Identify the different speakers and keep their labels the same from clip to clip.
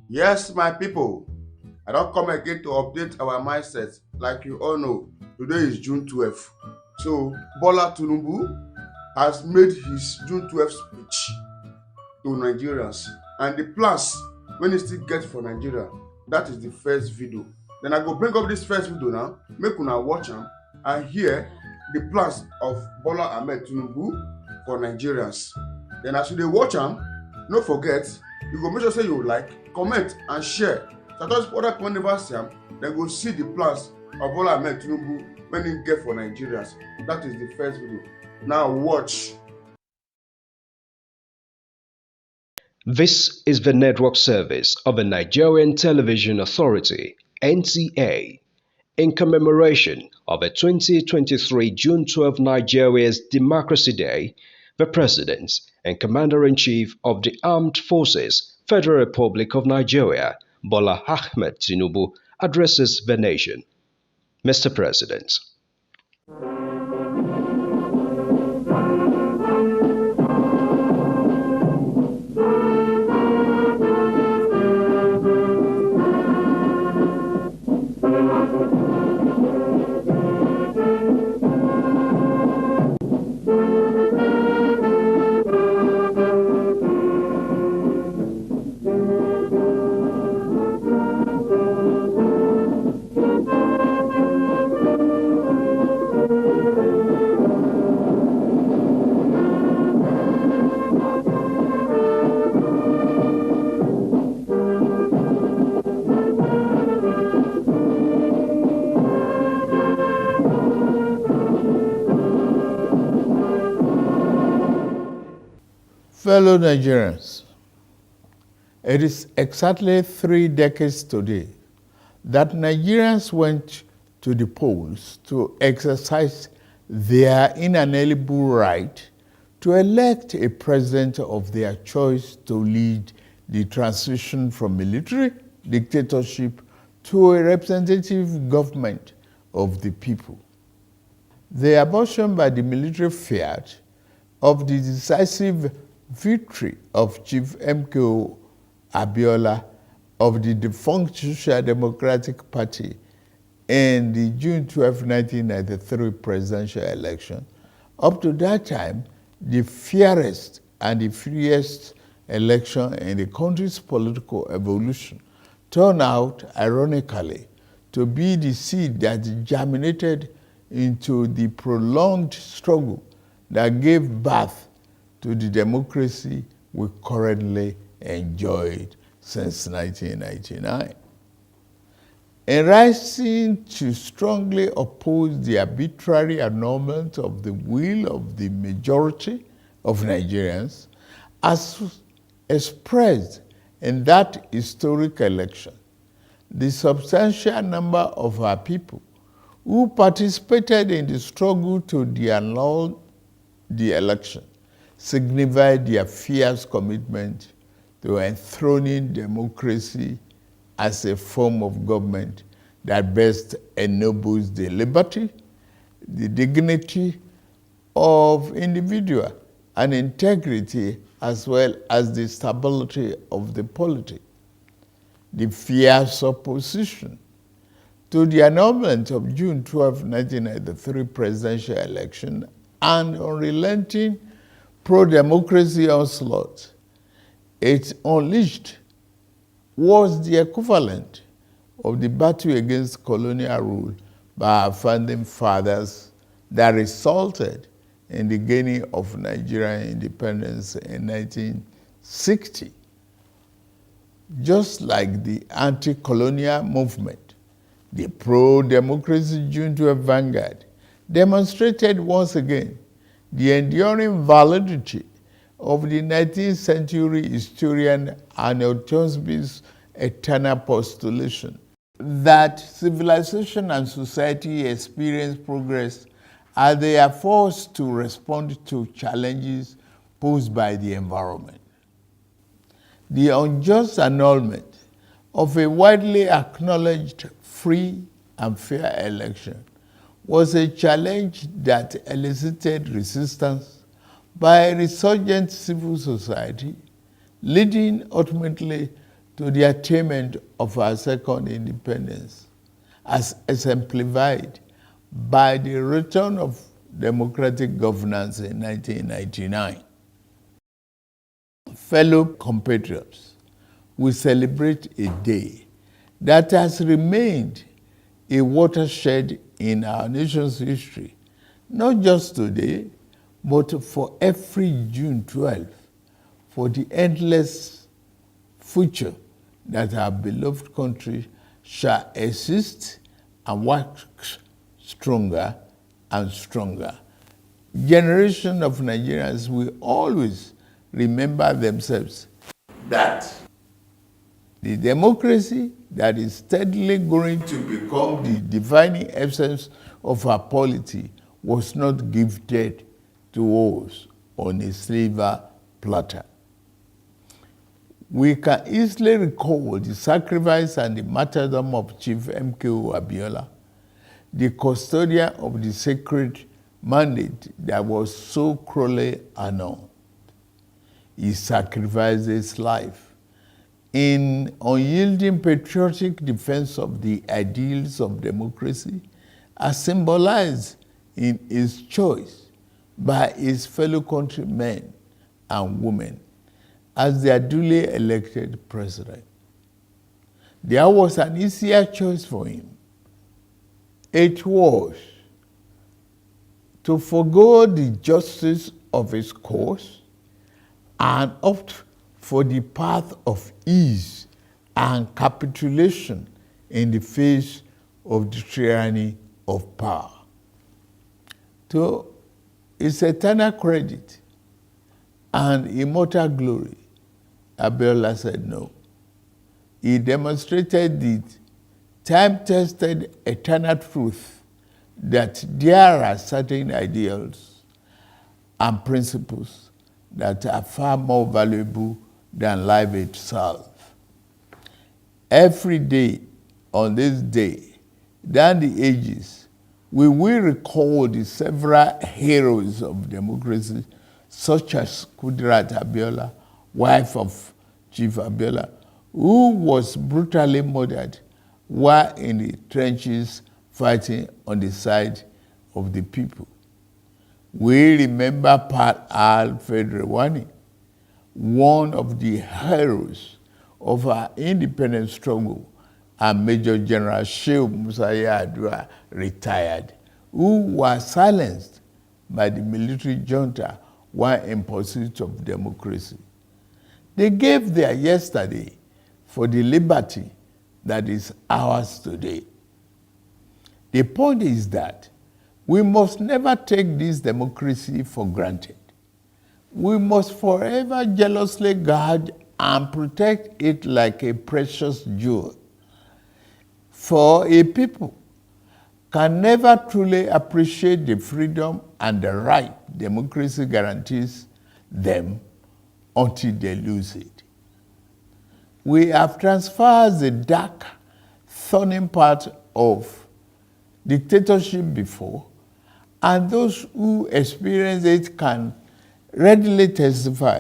Speaker 1: Yes, my people, I don't come again to update our mindset. Like you all know, today is June 12th. So, Bola Tinubu has made his June 12th speech to Nigerians. And the plans when he still get for Nigeria, that is the first video. Then I go bring up this first video now, make una watch am and hear the plans of Bola Ahmed Tinubu for Nigerians. Then as you dey watch am, no forget, you go make sure say you like, comment and share. So that other people never see am, dem go see the plans of Bola Ahmed Tinubu when he get for Nigerians. That is the first video. Now watch.
Speaker 2: This is the network service of the Nigerian Television Authority, NTA, in commemoration of the 2023 June 12 Nigeria's Democracy Day. The President and Commander-in-Chief of the Armed Forces, Federal Republic of Nigeria, Bola Ahmed Tinubu, addresses the nation. Mr. President.
Speaker 3: Fellow Nigerians, it is exactly 3 decades today that Nigerians went to the polls to exercise their inalienable right to elect a president of their choice to lead the transition from military dictatorship to a representative government of the people. The abortion by the military fiat of the decisive victory of Chief MKO Abiola of the defunct Social Democratic Party in the June 12, 1993 presidential election, up to that time, the fairest and the freest election in the country's political evolution, turned out, ironically, to be the seed that germinated into the prolonged struggle that gave birth to the democracy we currently enjoyed since 1999. In rising to strongly oppose the arbitrary annulment of the will of the majority of Nigerians, as expressed in that historic election, the substantial number of our people who participated in the struggle to annul the election signified their fierce commitment to enthroning democracy as a form of government that best ennobles the liberty, the dignity of individual, and integrity, as well as the stability of the polity. The fierce opposition to the annulment of June 12, 1993 presidential election and unrelenting pro-democracy onslaught it unleashed was the equivalent of the battle against colonial rule by our founding fathers that resulted in the gaining of Nigerian independence in 1960. Just like the anti-colonial movement, the pro-democracy June 12 vanguard demonstrated once again the enduring validity of the 19th century historian Arnold Toynbee's eternal postulation that civilization and society experience progress as they are forced to respond to challenges posed by the environment. The unjust annulment of a widely acknowledged free and fair election was a challenge that elicited resistance by a resurgent civil society, leading ultimately to the attainment of our second independence, as exemplified by the return of democratic governance in 1999. Fellow compatriots, we celebrate a day that has remained a watershed in our nation's history, not just today, but for every June 12th, for the endless future that our beloved country shall exist and work stronger and stronger. Generation of Nigerians will always remember themselves that the democracy that is steadily going to become the defining essence of our polity was not gifted to us on a silver platter. We can easily recall the sacrifice and the martyrdom of Chief MKO Abiola, the custodian of the sacred mandate that was so cruelly annulled. He sacrificed his life in unyielding patriotic defense of the ideals of democracy, as symbolized in his choice by his fellow countrymen and women as their duly elected president. There was an easier choice for him. It was to forgo the justice of his cause and opt for the path of ease and capitulation in the face of the tyranny of power. To his eternal credit and immortal glory, Abiola said no. He demonstrated the time-tested eternal truth that there are certain ideals and principles that are far more valuable than life itself. Every day on this day, down the ages, we will recall the several heroes of democracy, such as Kudirat Abiola, wife of Chief Abiola, who was brutally murdered while in the trenches fighting on the side of the people. We remember Pat Al-Fedrewani, one of the heroes of our independence struggle, and Major General Shehu Musa Yar'Adua, retired, who was silenced by the military junta while in pursuit of democracy. They gave their yesterday for the liberty that is ours today. The point is that we must never take this democracy for granted. We must forever jealously guard and protect it like a precious jewel. For a people can never truly appreciate the freedom and the right democracy guarantees them until they lose it. We have transferred the dark, thorny part of dictatorship before, and those who experience it can readily testify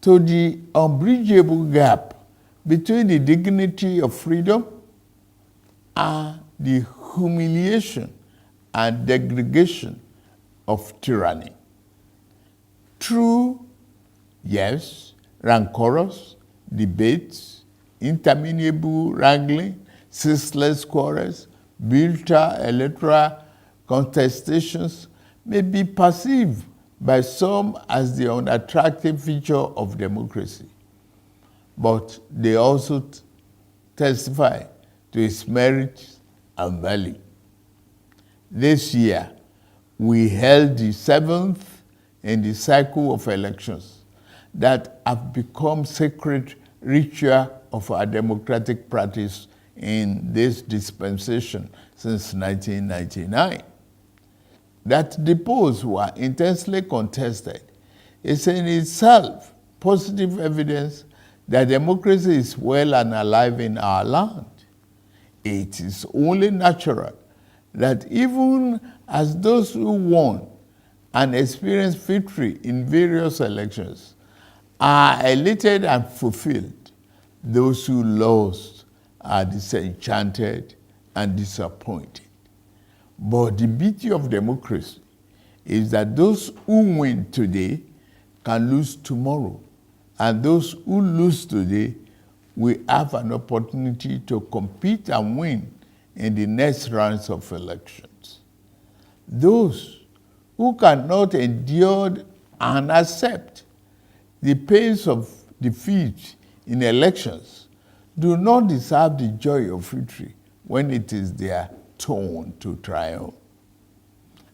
Speaker 3: to the unbridgeable gap between the dignity of freedom and the humiliation and degradation of tyranny. True, yes, rancorous debates, interminable wrangling, ceaseless quarrels, bitter electoral contestations may be perceived by some as the unattractive feature of democracy, but they also testify to its merits and value. This year, we held the 7th in the cycle of elections that have become sacred ritual of our democratic practice in this dispensation since 1999. That the polls were intensely contested is in itself positive evidence that democracy is well and alive in our land. It is only natural that even as those who won and experienced victory in various elections are elated and fulfilled, Those who lost are disenchanted and disappointed. But the beauty of democracy is that those who win today can lose tomorrow, and those who lose today will have an opportunity to compete and win in the next rounds of elections. Those who cannot endure and accept the pains of defeat in elections do not deserve the joy of victory when it is their turn to triumph.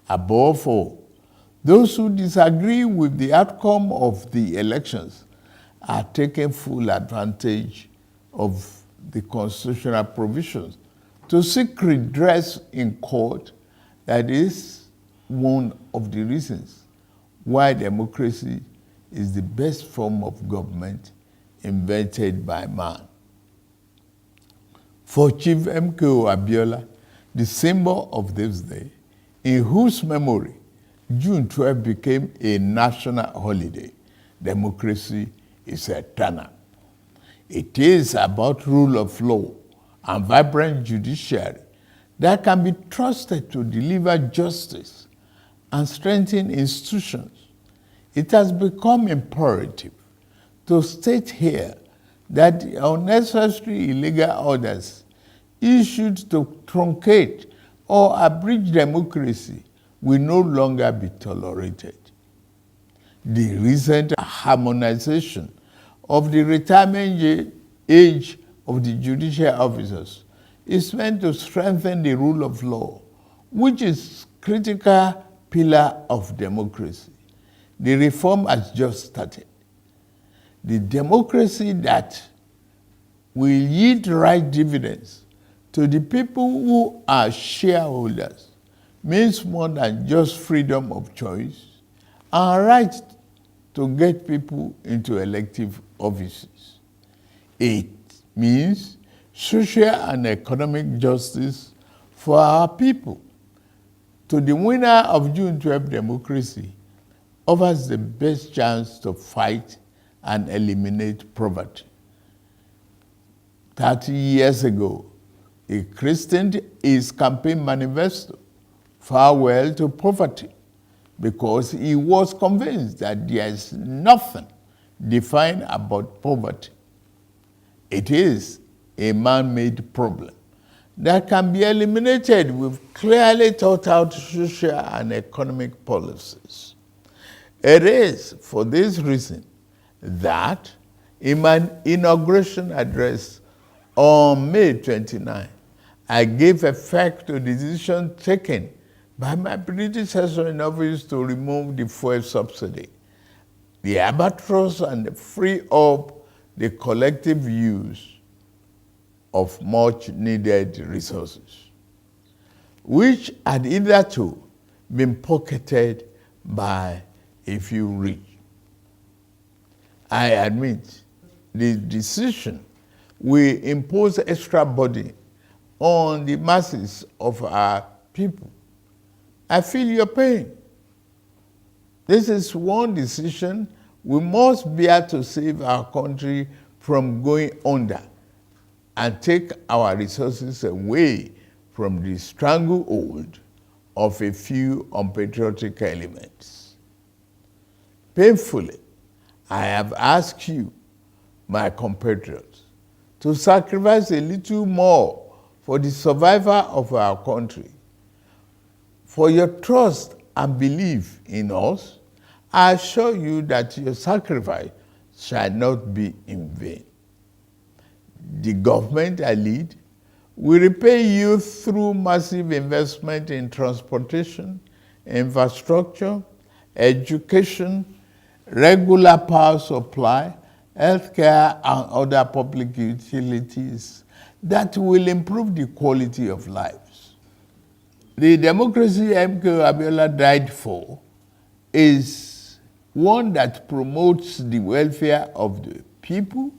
Speaker 3: Above all, those who disagree with the outcome of the elections are taking full advantage of the constitutional provisions to seek redress in court. That is one of the reasons why democracy is the best form of government invented by man. For Chief M.K.O. Abiola, the symbol of this day, in whose memory June 12 became a national holiday, democracy is eternal. It is about rule of law and vibrant judiciary that can be trusted to deliver justice and strengthen institutions. It has become imperative to state here that the unnecessary illegal orders issued to truncate or abridge democracy will no longer be tolerated. The recent harmonization of the retirement age of the judicial officers is meant to strengthen the rule of law, which is a critical pillar of democracy. The reform has just started. The democracy that will yield right dividends to the people who are shareholders means more than just freedom of choice and right to get people into elective offices. It means social and economic justice for our people. To the winner of June 12 democracy offers the best chance to fight and eliminate poverty. 30 years ago, he christened his campaign manifesto, Farewell to Poverty, because he was convinced that there is nothing defined about poverty. It is a man-made problem that can be eliminated with clearly thought out social and economic policies. It is for this reason that in my inauguration address on May 29, I gave effect to the decision taken by my predecessor in office to remove the fuel subsidy, the albatross, and free up the collective use of much needed resources, which had hitherto been pocketed by a few rich. I admit the decision will impose extra burden on the masses of our people. I feel your pain. This is one decision we must bear to save our country from going under and take our resources away from the stranglehold of a few unpatriotic elements. Painfully, I have asked you, my compatriots, to sacrifice a little more for the survival of our country. For your trust and belief in us, I assure you that your sacrifice shall not be in vain. The government I lead will repay you through massive investment in transportation, infrastructure, education, regular power supply, healthcare, and other public utilities that will improve the quality of lives. The democracy M.K. Abiola died for is one that promotes the welfare of the people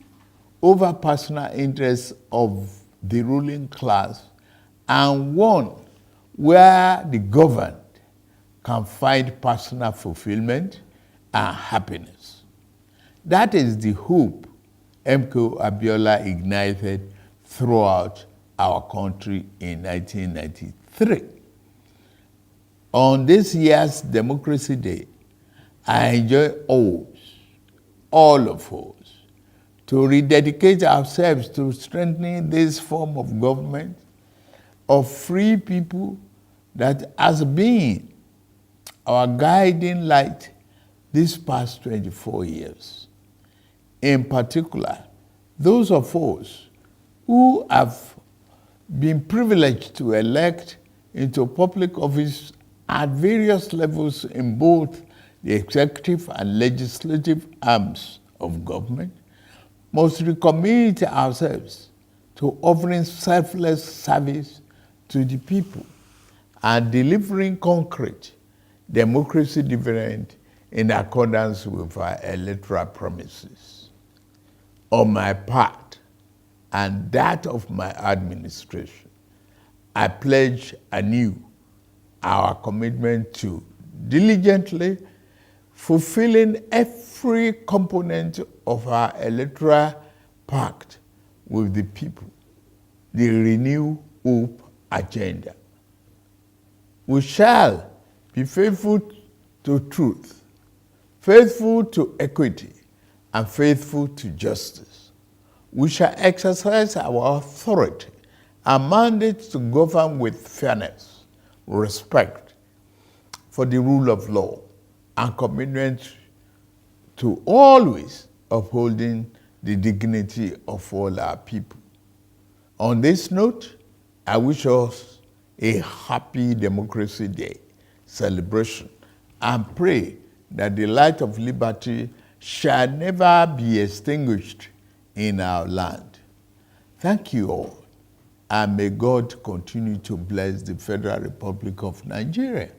Speaker 3: over personal interests of the ruling class, and one where the governed can find personal fulfillment and happiness. That is the hope MKO Abiola ignited throughout our country in 1993. On this year's Democracy Day, I enjoy all of us, to rededicate ourselves to strengthening this form of government of free people that has been our guiding light these past 24 years. In particular, those of us who have been privileged to elect into public office at various levels in both the executive and legislative arms of government must recommit ourselves to offering selfless service to the people and delivering concrete democracy dividend in accordance with our electoral promises. On my part and that of my administration, I pledge anew our commitment to diligently fulfilling every component of our electoral pact with the people, the Renew Hope agenda. We shall be faithful to truth, faithful to equity, and faithful to justice. We shall exercise our authority and mandate to govern with fairness, respect for the rule of law, and commitment to always upholding the dignity of all our people. On this note, I wish us a happy Democracy Day celebration and pray that the light of liberty shall never be extinguished in our land. Thank you all, and may God continue to bless the Federal Republic of Nigeria.